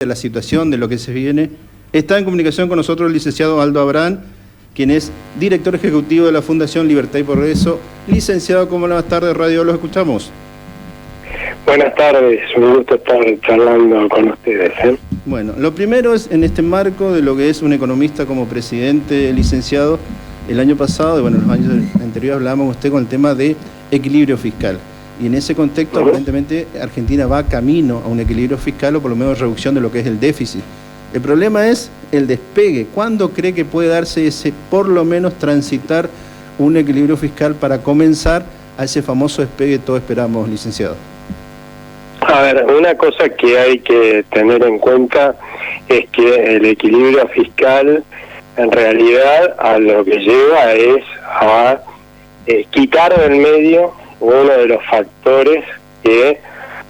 de la situación, de lo que se viene. Está en comunicación con nosotros el licenciado Aldo Abrán, quien es director ejecutivo de la Fundación Libertad y Progreso. Licenciado, ¿cómo buenas tardes, Radio? ¿Los escuchamos? Buenas tardes, un gusto estar charlando con ustedes. Bueno, lo primero es en este marco de lo que es un economista como presidente, licenciado, el año pasado, y bueno, los años anteriores hablábamos usted con el tema de equilibrio fiscal. Y en ese contexto, aparentemente, Argentina va camino a un equilibrio fiscal o por lo menos reducción de lo que es el déficit. El problema es el despegue. ¿Cuándo cree que puede darse ese, por lo menos, transitar un equilibrio fiscal para comenzar a ese famoso despegue que todos esperamos, licenciado? A ver, una cosa que hay que tener en cuenta es que el equilibrio fiscal, en realidad, a lo que lleva es a quitar del medio uno de los factores que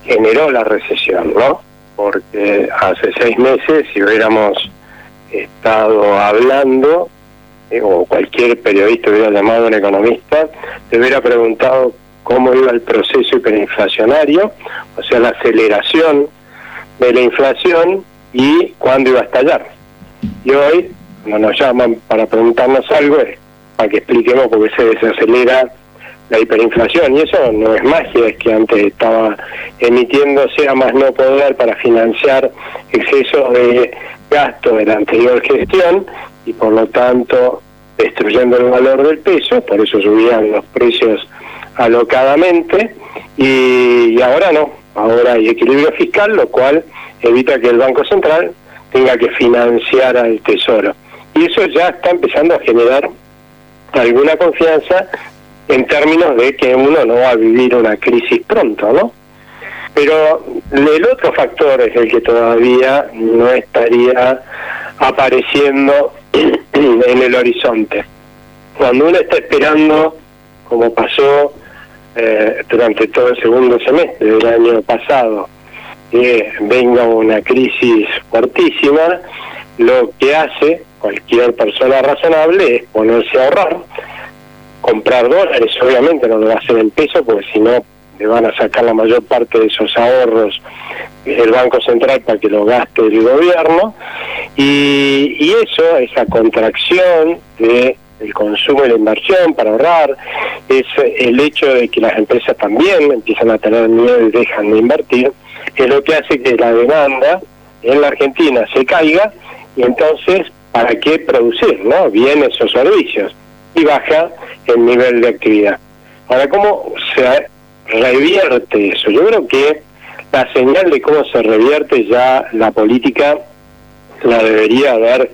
generó la recesión, ¿no? Porque hace 6 meses, si hubiéramos estado hablando, o cualquier periodista hubiera llamado a un economista, le hubiera preguntado cómo iba el proceso hiperinflacionario, o sea, la aceleración de la inflación y cuándo iba a estallar. Y hoy, cuando nos llaman para preguntarnos algo, es para que expliquemos por qué se desacelera la hiperinflación, y eso no es magia, es que antes estaba emitiéndose a más no poder para financiar excesos de gasto de la anterior gestión y por lo tanto destruyendo el valor del peso, por eso subían los precios alocadamente, y ahora no, ahora hay equilibrio fiscal, lo cual evita que el Banco Central tenga que financiar al Tesoro, y eso ya está empezando a generar alguna confianza en términos de que uno no va a vivir una crisis pronto, ¿no? Pero el otro factor es el que todavía no estaría apareciendo en el horizonte. Cuando uno está esperando, como pasó durante todo el segundo semestre del año pasado, que venga una crisis fuertísima, lo que hace cualquier persona razonable es ponerse a ahorrar, comprar dólares. Obviamente no lo va a hacer en peso, porque si no le van a sacar la mayor parte de esos ahorros del Banco Central para que lo gaste el gobierno, y eso, esa contracción del consumo y la inversión para ahorrar, es el hecho de que las empresas también empiezan a tener miedo y dejan de invertir, es lo que hace que la demanda en la Argentina se caiga, y entonces, ¿para qué producir, no? Bienes o servicios, y baja el nivel de actividad. Ahora, ¿cómo se revierte eso? Yo creo que la señal de cómo se revierte ya la política la debería haber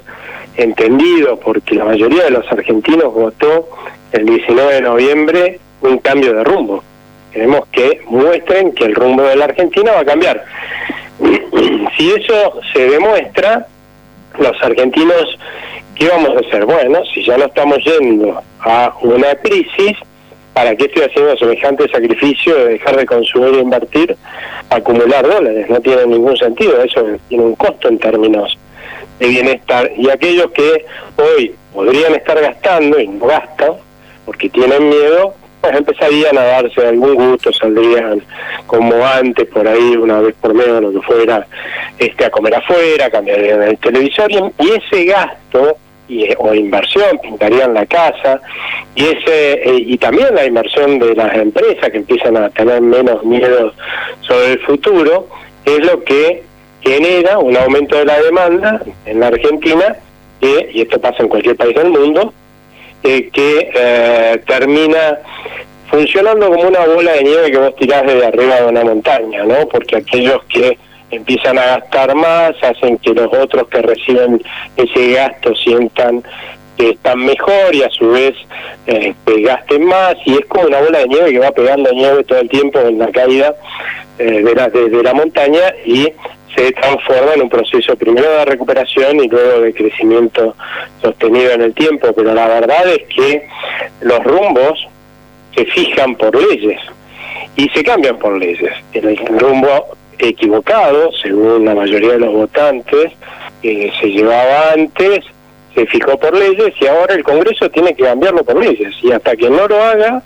entendido, porque la mayoría de los argentinos votó el 19 de noviembre un cambio de rumbo. Queremos que muestren que el rumbo de la Argentina va a cambiar. Si eso se demuestra, los argentinos, ¿qué vamos a hacer? Bueno, si ya no estamos yendo a una crisis, ¿para qué estoy haciendo semejante sacrificio de dejar de consumir e invertir, acumular dólares? No tiene ningún sentido, eso tiene un costo en términos de bienestar. Y aquellos que hoy podrían estar gastando y no gastan porque tienen miedo, pues empezarían a darse algún gusto, saldrían como antes, por ahí una vez por mes, lo que fuera, a comer afuera, cambiarían el televisor, y ese gasto o inversión, pintarían la casa, y también la inversión de las empresas que empiezan a tener menos miedo sobre el futuro, es lo que genera un aumento de la demanda en la Argentina, y esto pasa en cualquier país del mundo, que termina funcionando como una bola de nieve que vos tirás desde arriba de una montaña, ¿no? Porque aquellos que empiezan a gastar más hacen que los otros que reciben ese gasto sientan que están mejor y a su vez gasten más, y es como una bola de nieve que va pegando nieve todo el tiempo en la caída de la montaña, y se transforma en un proceso primero de recuperación y luego de crecimiento sostenido en el tiempo. Pero la verdad es que los rumbos se fijan por leyes y se cambian por leyes. El rumbo equivocado, según la mayoría de los votantes, que se llevaba antes, se fijó por leyes, y ahora el Congreso tiene que cambiarlo por leyes, y hasta que no lo haga,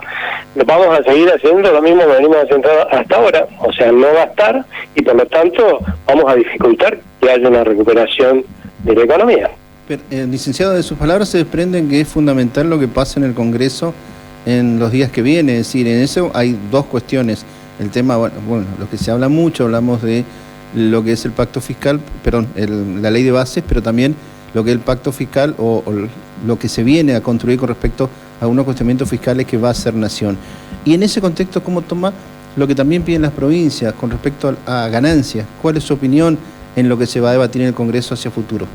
vamos a seguir haciendo lo mismo que venimos haciendo hasta ahora, o sea, no gastar, y por lo tanto vamos a dificultar que haya una recuperación de la economía. Pero, licenciado, de sus palabras se desprenden que es fundamental lo que pasa en el Congreso en los días que vienen. Es decir, en eso hay dos cuestiones. El tema, bueno, lo que se habla mucho, hablamos de lo que es el pacto fiscal, perdón, la ley de bases, pero también lo que es el pacto fiscal o lo que se viene a construir con respecto a unos cuestionamientos fiscales que va a ser nación. Y en ese contexto, ¿cómo toma lo que también piden las provincias con respecto a ganancias? ¿Cuál es su opinión en lo que se va a debatir en el Congreso hacia futuro?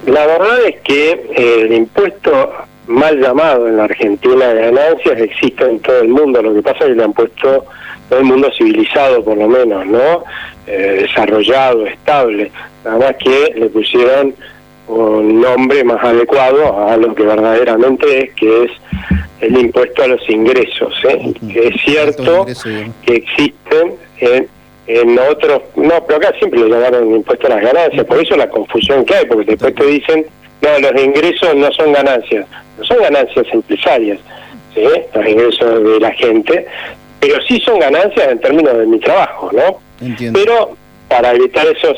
La verdad es que el impuesto mal llamado en la Argentina de ganancias existe en todo el mundo. Lo que pasa es que le han puesto todo el mundo civilizado, por lo menos, ¿no? Desarrollado, estable. Nada más que le pusieron un nombre más adecuado a lo que verdaderamente es, que es el impuesto a los ingresos. Es cierto que existen en otros, no, pero acá siempre le llamaron impuesto a las ganancias, por eso la confusión que hay, porque después te dicen, no, los ingresos no son ganancias, no son ganancias empresarias, ¿sí? Los ingresos de la gente, pero sí son ganancias en términos de mi trabajo, ¿no? Entiendo. Pero para evitar esas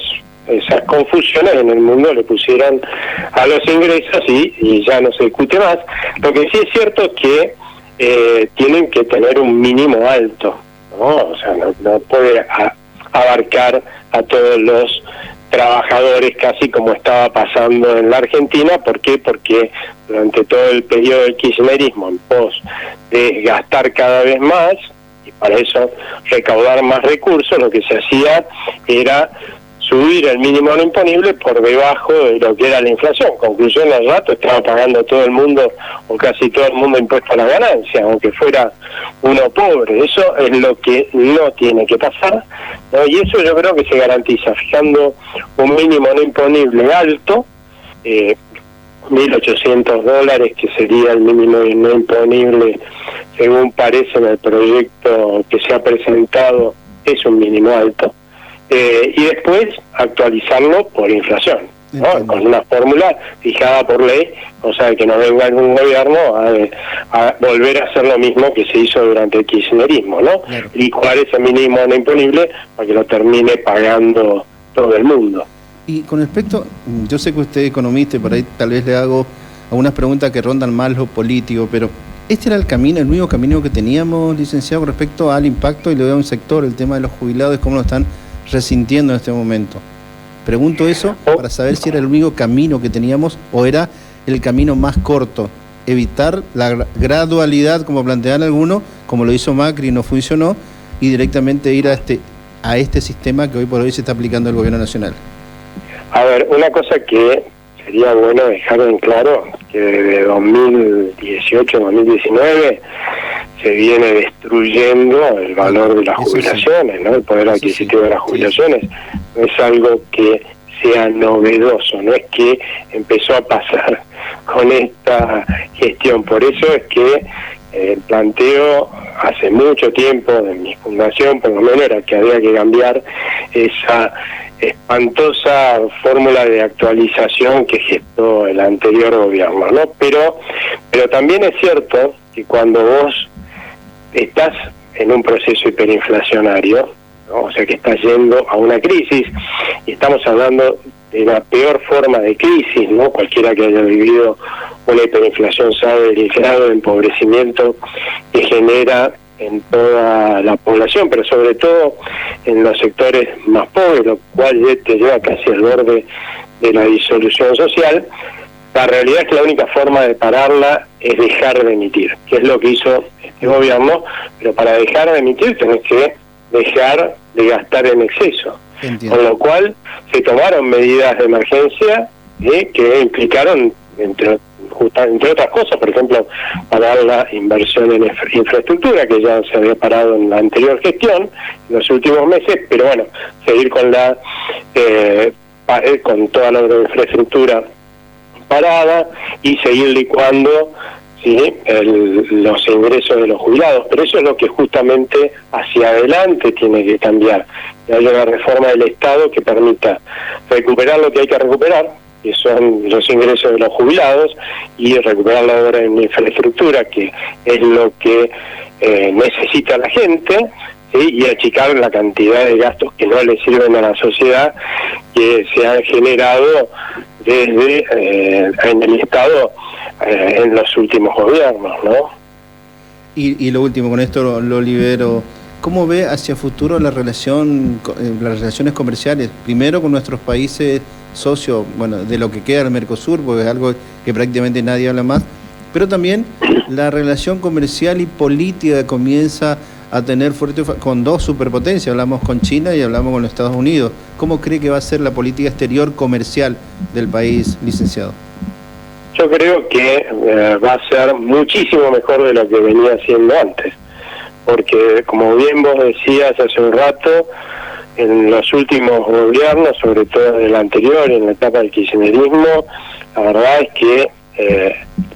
confusiones en el mundo le pusieron a los ingresos y ya no se discute más. Lo que sí es cierto es que tienen que tener un mínimo alto, ¿no? O sea, no puede abarcar a todos los trabajadores, casi como estaba pasando en la Argentina. ¿Por qué? Porque durante todo el periodo del kirchnerismo, en pos de gastar cada vez más, y para eso recaudar más recursos, lo que se hacía era subir el mínimo no imponible por debajo de lo que era la inflación. Conclusión, al rato estaba pagando todo el mundo, o casi todo el mundo, impuesto a la ganancia, aunque fuera uno pobre. Eso es lo que no tiene que pasar, ¿no? Y eso yo creo que se garantiza fijando un mínimo no imponible alto, $1.800, que sería el mínimo no imponible, según parece en el proyecto que se ha presentado, es un mínimo alto. Y después actualizarlo por inflación, ¿no? Con una fórmula fijada por ley, o sea, que no venga algún gobierno a volver a hacer lo mismo que se hizo durante el kirchnerismo, ¿no? Claro. Licuar ese mínimo no imponible para que lo termine pagando todo el mundo. Y con respecto, yo sé que usted es economista y por ahí tal vez le hago algunas preguntas que rondan más lo político, pero ¿este era el camino, el único camino que teníamos, licenciado, con respecto al impacto, y le doy a un sector, el tema de los jubilados, cómo lo están resintiendo en este momento? Pregunto eso para saber si era el único camino que teníamos o era el camino más corto, evitar la gradualidad, como plantean algunos, como lo hizo Macri y no funcionó, y directamente ir a este sistema que hoy por hoy se está aplicando el gobierno nacional. A ver, una cosa que sería bueno dejar en claro, que desde 2018-2019 se viene destruyendo el valor de las jubilaciones, ¿no? El poder adquisitivo de las jubilaciones. No es algo que sea novedoso, no es que empezó a pasar con esta gestión. Por eso es que el planteo hace mucho tiempo de mi fundación, por lo menos, era que había que cambiar esa espantosa fórmula de actualización que gestó el anterior gobierno, ¿no? Pero también es cierto que cuando vos estás en un proceso hiperinflacionario, ¿no? O sea que estás yendo a una crisis, y estamos hablando de la peor forma de crisis, ¿no? Cualquiera que haya vivido una hiperinflación sabe el grado de empobrecimiento que genera en toda la población, pero sobre todo en los sectores más pobres, lo cual te lleva casi al borde de la disolución social. La realidad es que la única forma de pararla es dejar de emitir, que es lo que hizo este gobierno, pero para dejar de emitir tenés que dejar de gastar en exceso. Entiendo. Con lo cual se tomaron medidas de emergencia que implicaron, entre otras cosas, por ejemplo, parar la inversión en infraestructura, que ya se había parado en la anterior gestión, en los últimos meses, pero bueno, seguir con con toda la infraestructura parada y seguir licuando, ¿sí?, los ingresos de los jubilados. Pero eso es lo que justamente hacia adelante tiene que cambiar. Que haya una reforma del Estado que permita recuperar lo que hay que recuperar, que son los ingresos de los jubilados, y recuperar la obra en infraestructura, que es lo que necesita la gente, ¿sí? Y achicar la cantidad de gastos que no le sirven a la sociedad, que se han generado desde en el Estado en los últimos gobiernos, ¿no? Y lo último, con esto lo libero. ¿Cómo ve hacia futuro las relaciones comerciales? Primero con nuestros países socios, bueno, de lo que queda del Mercosur, porque es algo que prácticamente nadie habla más, pero también la relación comercial y política que comienza a tener fuerte con dos superpotencias, hablamos con China y hablamos con los Estados Unidos. ¿Cómo cree que va a ser la política exterior comercial del país, licenciado? Yo creo que va a ser muchísimo mejor de lo que venía haciendo antes, porque como bien vos decías hace un rato, en los últimos gobiernos, sobre todo en el anterior, en la etapa del kirchnerismo, la verdad es que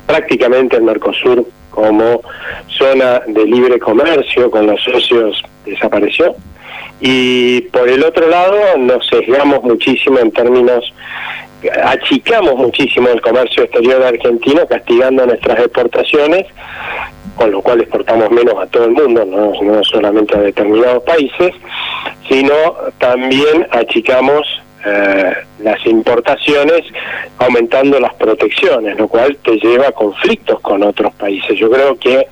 prácticamente el Mercosur como zona de libre comercio con los socios desapareció. Y por el otro lado nos sesgamos muchísimo en términos, achicamos muchísimo el comercio exterior argentino, castigando nuestras exportaciones, con lo cual exportamos menos a todo el mundo, no solamente a determinados países, sino también achicamos las importaciones, aumentando las protecciones, lo cual te lleva a conflictos con otros países. Yo creo que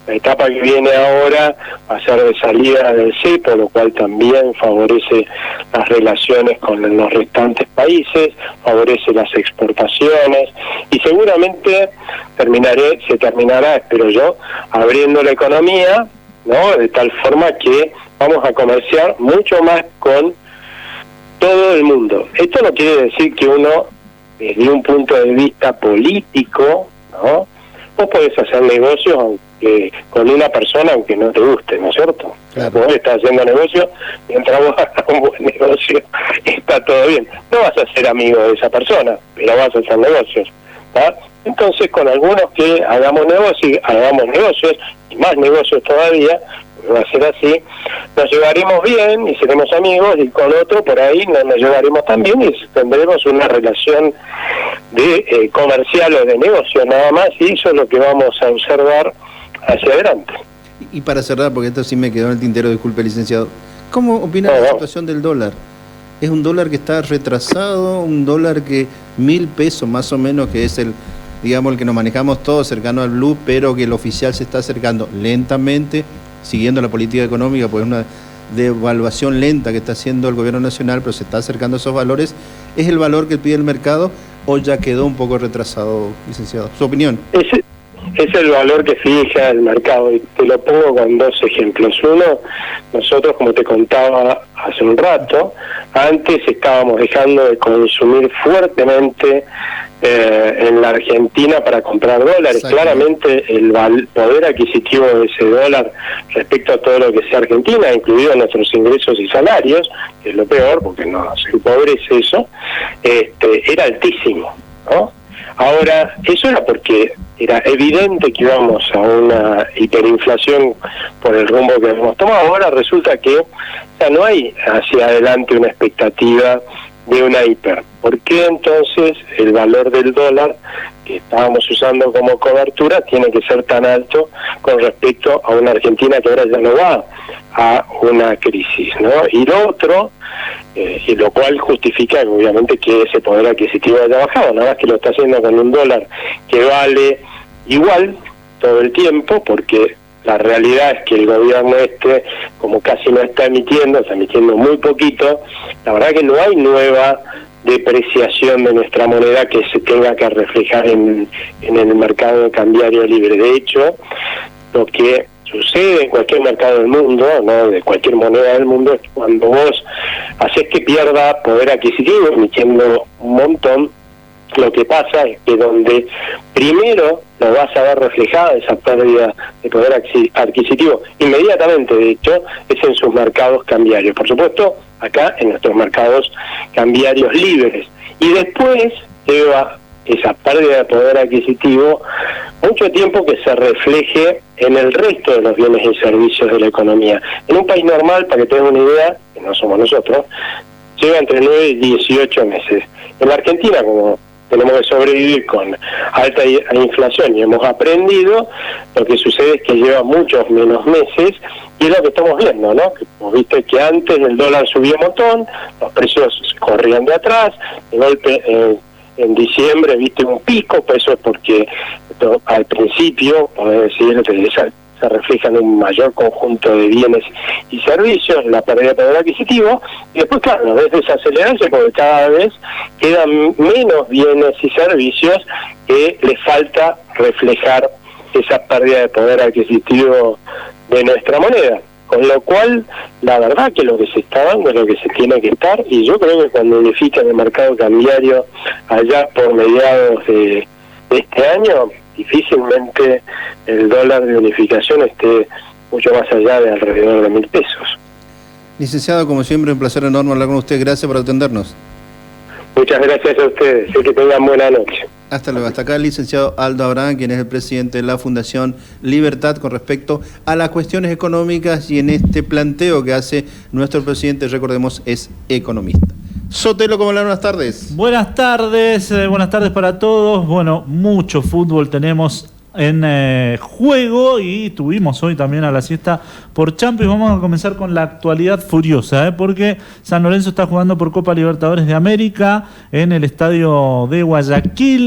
la etapa que viene ahora va a ser de salida del cepo, lo cual también favorece las relaciones con los restantes países, favorece las exportaciones y seguramente se terminará, espero yo, abriendo la economía, ¿no? De tal forma que vamos a comerciar mucho más con todo el mundo. Esto no quiere decir que uno, desde un punto de vista político, ¿no? Vos podés hacer negocios con una persona aunque no te guste, ¿no es cierto? Claro. Vos estás haciendo negocio, mientras vos hagas un buen negocio, está todo bien. No vas a ser amigo de esa persona, pero vas a hacer negocios, ¿tá? Entonces, con algunos que hagamos negocios, y más negocios todavía, va a ser así, nos llevaremos bien y seremos amigos, y con otro por ahí no nos llevaremos tan bien y tendremos una relación de comercial o de negocio nada más, y eso es lo que vamos a observar hacia adelante. Y para cerrar, porque esto sí me quedó en el tintero, disculpe, licenciado, ¿cómo opina de la situación del dólar? ¿Es un dólar que está retrasado, un dólar que 1.000 pesos más o menos, que es el que nos manejamos todos cercano al blue, pero que el oficial se está acercando lentamente, siguiendo la política económica, pues una devaluación lenta que está haciendo el gobierno nacional, pero se está acercando a esos valores? ¿Es el valor que pide el mercado o ya quedó un poco retrasado, licenciado? ¿Su opinión? Es el valor que fija el mercado, y te lo pongo con dos ejemplos. Uno, nosotros, como te contaba hace un rato, antes estábamos dejando de consumir fuertemente en la Argentina para comprar dólares. Exacto. Claramente el poder adquisitivo de ese dólar respecto a todo lo que sea Argentina, incluidos nuestros ingresos y salarios, que es lo peor porque nos empobrece eso, era altísimo, ¿no? Ahora, eso era porque era evidente que íbamos a una hiperinflación por el rumbo que hemos tomado. Ahora resulta que ya no hay hacia adelante una expectativa de una hiper. ¿Por qué entonces el valor del dólar que estábamos usando como cobertura tiene que ser tan alto con respecto a una Argentina que ahora ya no va a una crisis, ¿no? Y lo otro, y lo cual justifica obviamente que ese poder adquisitivo haya bajado, nada más que lo está haciendo con un dólar que vale igual todo el tiempo, porque la realidad es que el gobierno como casi no está emitiendo muy poquito, la verdad que no hay nueva depreciación de nuestra moneda que se tenga que reflejar en el mercado cambiario libre. De hecho, lo que sucede en cualquier mercado del mundo, no de cualquier moneda del mundo, es que cuando vos haces que pierda poder adquisitivo emitiendo un montón, lo que pasa es que donde primero lo vas a ver reflejada esa pérdida de poder adquisitivo inmediatamente, de hecho, es en sus mercados cambiarios. Por supuesto, acá en nuestros mercados cambiarios libres. Y después lleva esa pérdida de poder adquisitivo mucho tiempo que se refleje en el resto de los bienes y servicios de la economía. En un país normal, para que tengas una idea, que no somos nosotros, lleva entre 9 y 18 meses. En la Argentina, como tenemos que sobrevivir con alta inflación y hemos aprendido. Lo que sucede es que lleva muchos menos meses y es lo que estamos viendo, ¿no? Viste que antes el dólar subía un montón, los precios corrían de atrás, de golpe en diciembre viste un pico, pues eso es porque al principio, podemos decir, se refleja en un mayor conjunto de bienes y servicios, la pérdida de poder adquisitivo, y después, claro, a veces desacelerarse porque cada vez quedan menos bienes y servicios que le falta reflejar esa pérdida de poder adquisitivo de nuestra moneda. Con lo cual, la verdad que lo que se está dando es lo que se tiene que estar, y yo creo que cuando unifican el mercado cambiario allá por mediados de este año, difícilmente el dólar de unificación esté mucho más allá de alrededor de 1.000 pesos. Licenciado, como siempre, un placer enorme hablar con usted. Gracias por atendernos. Muchas gracias a ustedes. Que tengan buena noche. Hasta luego. Hasta acá el licenciado Aldo Abraham, quien es el presidente de la Fundación Libertad con respecto a las cuestiones económicas y en este planteo que hace nuestro presidente, recordemos, es economista. Sotelo, ¿cómo le van? Buenas tardes. Buenas tardes para todos. Bueno, mucho fútbol tenemos en juego y tuvimos hoy también a la siesta por Champions. Vamos a comenzar con la actualidad furiosa, porque San Lorenzo está jugando por Copa Libertadores de América en el estadio de Guayaquil.